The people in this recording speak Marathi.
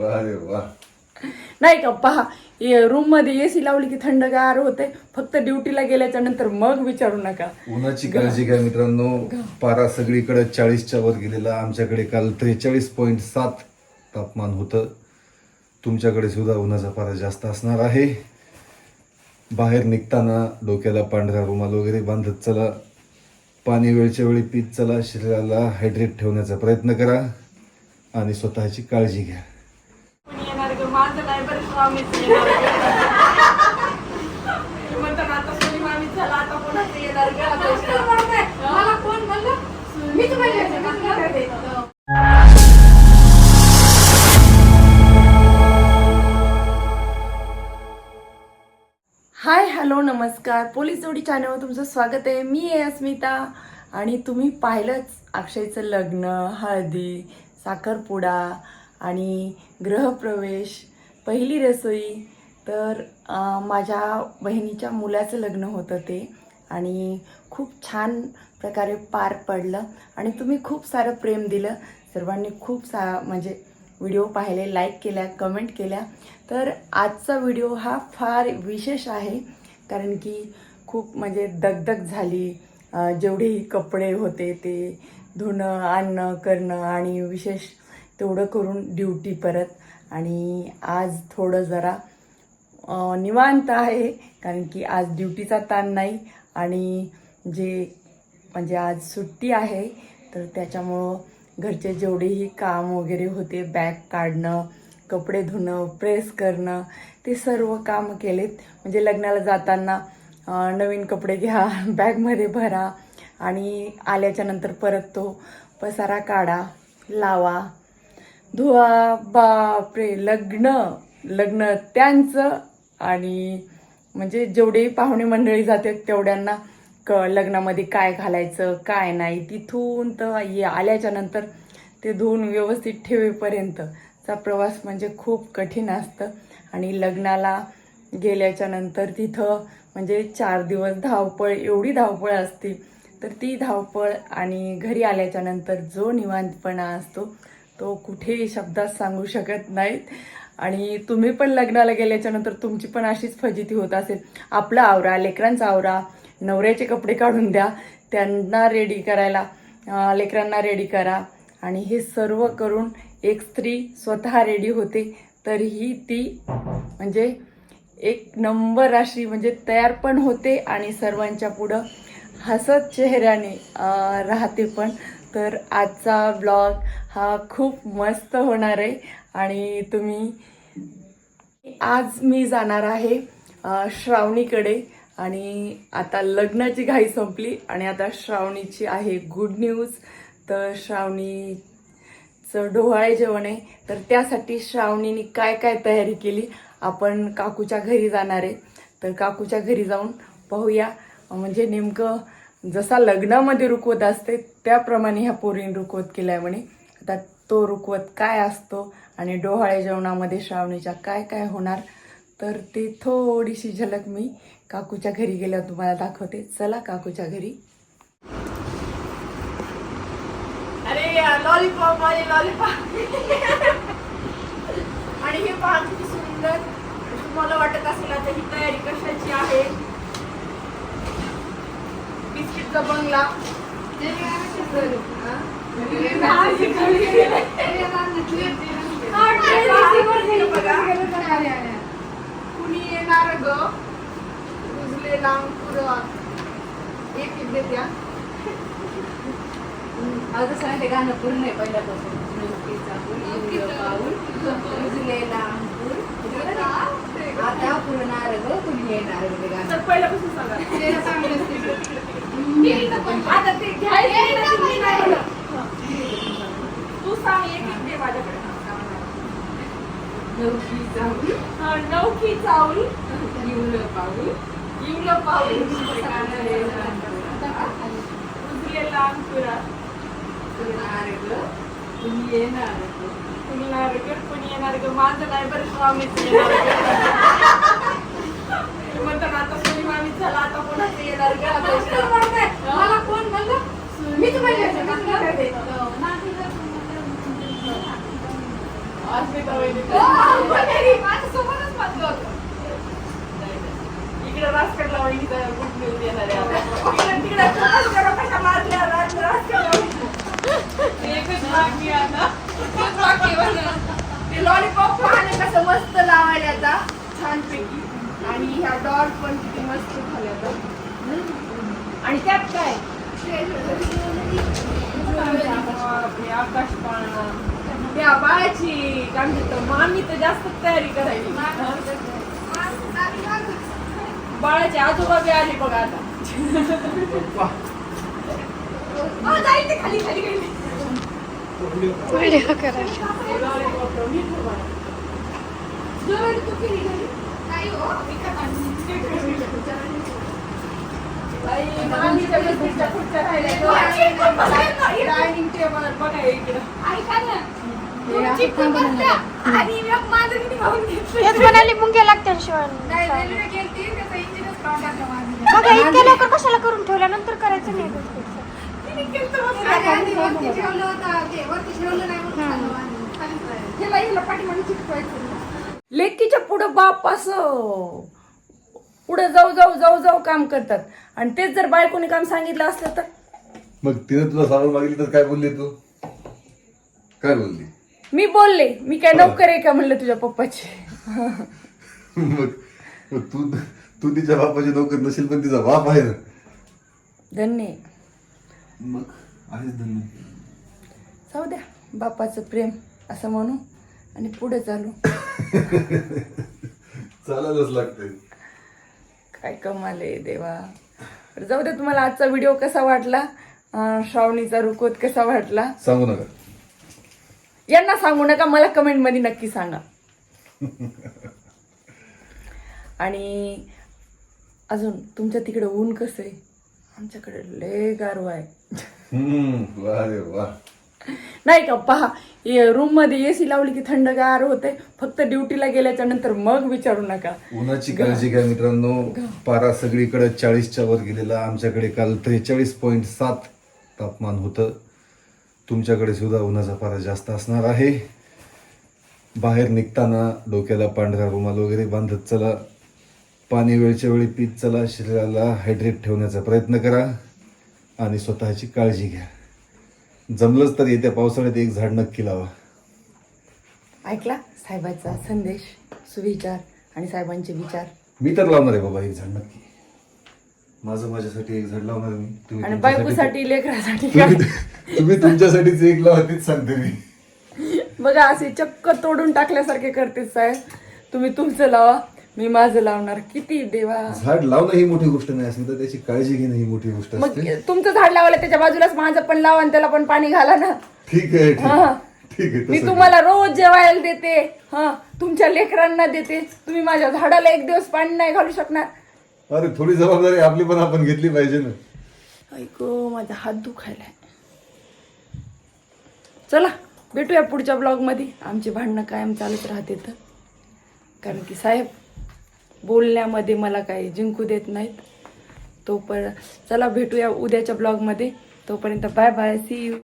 अरे वा. नाही का पहा, रूम मध्ये एसी लावली की थंडगार होते. फक्त ड्युटीला गेल्याच्या नंतर मग विचारू नका. उन्हाची काळजी घ्या मित्रांनो. पारा सगळीकडे 40च्या वर गेलेला. आमच्याकडे काल 43.7 तापमान होतं. तुमच्याकडे सुद्धा उन्हाचा पारा जास्त असणार आहे. बाहेर निघताना डोक्याला पांढरा रुमाल वगैरे बांधत चला. पाणी वेळच्या वेळी पीत चला. शरीराला हायड्रेट ठेवण्याचा प्रयत्न करा आणि स्वतःची काळजी घ्या. माझं नाही बरं स्वामीच येणार. म्हणतात आता सोनी मामी झाला, आता कोणाचं येणार ग? मला कोण म्हणलं? मीच म्हणले. हाय हॅलो नमस्कार, पोलीस जोडी चॅनलवर तुमचं स्वागत आहे. मी आहे अस्मिता आणि तुम्ही पाहिलंच अक्षयचं लग्न, हळदी, साखरपुडा आणि गृहप्रवेश, पहिली रसोई. तर माझ्या बहिणीच्या मुलाचं लग्न होतं ते आणि खूप छान प्रकारे पार पडलं आणि तुम्ही खूप सारं प्रेम दिलं. सर्वांनी खूप म्हणजे व्हिडिओ पाहिले, लाईक केल्या, कमेंट केल्या. तर आजचा व्हिडिओ हा फार विशेष आहे कारण की खूप म्हणजे दगदग झाली. जेवढेही कपडे होते ते धुणं, आणणं, करणं आणि विशेष तेवढं करून ड्युटी परत. आणि आज थोडं जरा निवांत आहे कारण की आज ड्युटीचा ताण नाही आणि म्हणजे आज सुट्टी आहे. तर त्याच्यामुळं घरचे जेवढेही काम वगैरे होते, बॅग काढणं, कपडे धुणं, प्रेस करणं, ते सर्व काम केलेत. म्हणजे लग्नाला जाताना नवीन कपडे घ्या, बॅगमध्ये भरा आणि आल्याच्या नंतर परत तो पसारा काढा, लावा, धुवा. बापरे, लग्न त्यांचं. आणि म्हणजे जेवढेही पाहुणे मंडळी जाते तेवढ्यांना लग्नामध्ये काय घालायचं काय नाही, तिथून तर आल्याच्या नंतर ते धुवून व्यवस्थित ठेवेपर्यंतचा प्रवास म्हणजे खूप कठीण असतं. आणि लग्नाला गेल्याच्या नंतर तिथं म्हणजे 4 दिवस धावपळ, एवढी धावपळ असते. तर ती धावपळ आणि घरी आल्याच्या नंतर जो निवांतपणा असतो तो कुठेही शब्दात सांगू शकत नाहीत. आणि तुम्ही पण लग्नाला गेल्याच्या नंतर तुमची पण अशीच फजिती होत असेल. आपलं आवरा, लेकरांचा आवरा, नवऱ्याचे कपडे काढून द्या, त्यांना रेडी करायला, लेकरांना रेडी करा. आणि हे सर्व करून एक स्त्री स्वतः रेडी होते तरीही ती म्हणजे एक नंबर अशी म्हणजे तयार पण होते आणि सर्वांच्या पुढं हसत चेहऱ्याने राहते पण. तर आजचा ब्लॉग हा खूप मस्त होणार आहे. आणि आज मी जाणार आहे श्रावणीकडे. आणि आता लग्नाची घाई संपली आणि आता श्रावणीची आहे गुड न्यूज. तर श्रावणीचं डोहाळे जेवण आहे. तर त्यासाठी श्रावणीने काय काय तयारी केली, आपण काकूच्या घरी जाणार आहे. तर काकूच्या घरी जाऊन पाहूया. म्हणजे नेमकं जसा लग्नामध्ये रुकवत असते त्याप्रमाणे ह्या पोरीने रुकवत केलाय म्हणे. आता तो रुकवत काय असतो आणि डोहाळे जेवणामध्ये श्रावणीच्या काय काय होणार, तर ते थोडीशी झलक मी काकूच्या घरी गेल्यावर तुम्हाला दाखवते. चला काकूच्या घरी. अरे लॉलीपॉप आले, लॉलीपॉप. आणि हे पहा किती सुंदर. तुम्हाला वाटत असेल आता ही तयारी कशाची आहे. बिस्किटचा बंगला. कुणी येणार ग, उजले लांब एक देत्या. तसं ते गाणं पूर्ण आहे पहिल्यापासून. उजले लांबूर आता पुरणार ग, कुणी येणार ग, ते गाणं पहिल्यापासून सांगा. आता ते तू सांग एक दे माझ्याकडे. नौकी चावल येऊन पाऊल उजलेला अंकुरा पुरणार ग, कुणी येणार ग. कुणी येणार ग. माझं नाही बरं स्वामीच येणार. म्हणतात आता सोनी मामीच झाला, आता कोणाचं येणार ग? मला कोण म्हणलं? मीच म्हणले. अस्मिता वहिनी माझ्यासोबतच बसलो होतो. इकडे राजकडला वहिनीचा गुड न्यूज येणार आहे आता. तिकडे खूपच गरम कशा मारल्या राजकडला वहिनी. एकच बाकी आता. तेच बाकी होतं. ते लॉलीपॉप पाहणे कसं मस्त लावायला आता छानपैकी. आणि ह्या डॉल पण किती मस्त झाल्या आता. आणि त्यात काय आकाश पाळणा त्या बाळाची काय म्हणतो मामी तर जास्त तयारी करायची. बाळाचे आजोबा बी आले बघा आता. जाईल ते खाली खाली गेली. जवळ तू किती गेली? नाही हो, इकडं काढून. मामीच्या बिस्किटच्या खुर्च्या राहिल्या. डायनिंग टेबल बघा इकडं. ऐका ना, तुमची पण बसल्या. आणि मग माझं किती खाऊन घेतलं. तेच म्हणाली मुंग्या लागत्या शिवाय नाही, रेल्वे गेलती, त्याचं इंजिनच काढून टाकलं माझं. मग इतक्या लवकर कशाला करून ठेवल्या नंतर करायचं नाही बिस्किटचं. तिने केलतं बघ. आणि आधी वरती ठेवलं होतं, ते वरती ठेवलं नाही म्हणून खाल्लं आम्ही. खालीच राहिलं. ह्याला हिला पाठीमागे चिटकवायचं. लेकीच्या पुढं बाप असं पुढे जाऊ जाऊ जाऊ जाऊ काम करतात. आणि तेच जर बायकोने काम सांगितलं असलं तर मग तिने तुला सांगून मागितली तर काय बोलली तू? काय बोलली? मी बोलले मी काय नोकर आहे का म्हणलं तुझ्या पप्पाची. मग मग तू तिच्या बापाची नोकर नसेल पण तिचा बाप आहे ना. धन्य मग आहेच धन्य. जाऊ द्या बापाचं प्रेम असं म्हणू आणि पुढे चालू. चालायलाच लागतंय. काय कमाल आहे देवा. तर जाऊ द्या. तुम्हाला आजचा व्हिडिओ कसा वाटला, श्रावणीचा रुकोत कसा वाटला सांगू नका. यांना सांगू नका, मला कमेंट मध्ये नक्की सांगा. आणि अजून तुमच्या तिकडे ऊन कसं आहे? आमच्याकडे लय गारवा आहे. वा रे वा. नाही का पहा, रूम मध्ये एसी लावली की थंडगार होते. फक्त ड्युटीला गेल्याच्या नंतर मग विचारू नका. उन्हाची काळजी घ्या मित्रांनो. पारा सगळीकडे 40च्या वर गेलेला. आमच्याकडे काल 43.7 तापमान होतं. तुमच्याकडे सुद्धा उन्हाचा पारा जास्त असणार आहे. बाहेर निघताना डोक्याला पांढरा रुमाल वगैरे बांधत चला. पाणी वेळच्या वेळी पीत चला. शरीराला हायड्रेट ठेवण्याचा प्रयत्न करा आणि स्वतःची काळजी घ्या. जमलंच तर येत्या पावसाळ्यात एक झाड नक्की लावा. ऐकला साहेबांचा संदेश, सुविचार आणि साहेबांचे विचार. मी तर लावणार आहे बाबा एक झाड नक्की. माझ्यासाठी एक झाड लावणार मी. तुम्ही आणि तुमच्यासाठी- बायकोसाठी लेकरासाठी काय? तुम्ही तुमच्यासाठीच एक लावा तीच सांगते मी. बघा असे चक्क तोडून टाकल्यासारखे करते साहेब. तुम्ही तुमचं लावा, मी माझं लावणार. किती देवा. झाड लावणं ही मोठी गोष्ट नाही असली तर त्याची काळजी घेणं ही मोठी गोष्ट मग असते. तुमचं झाड लावायला त्याच्या बाजूलाच माझं पण लावा आणि त्याला पण पाणी घाला ना. ठीक आहे ठीक हा. आहे. ठीक आहे मी तसं तुम्हाला रोज जेवायला देते, हा तुमच्या लेकरांना देते. तुम्ही माझ्या झाडाला एक दिवस पाणी नाही घालू शकणार. करा. अरे थोडी जबाबदारी आपली पण आपण घेतली पाहिजे ना. ऐको माझा हात दुखायलाय. चला भेटूया पुढच्या ब्लॉगमध्ये. आमची भांडणं कायम चालूच राहते तर, कारण की साहेब बोलण्यामध्ये मला काही जिंकू देत नाहीत. तोपर्यंत चला भेटूया उद्याच्या ब्लॉगमध्ये. तोपर्यंत बाय बाय, सी यू.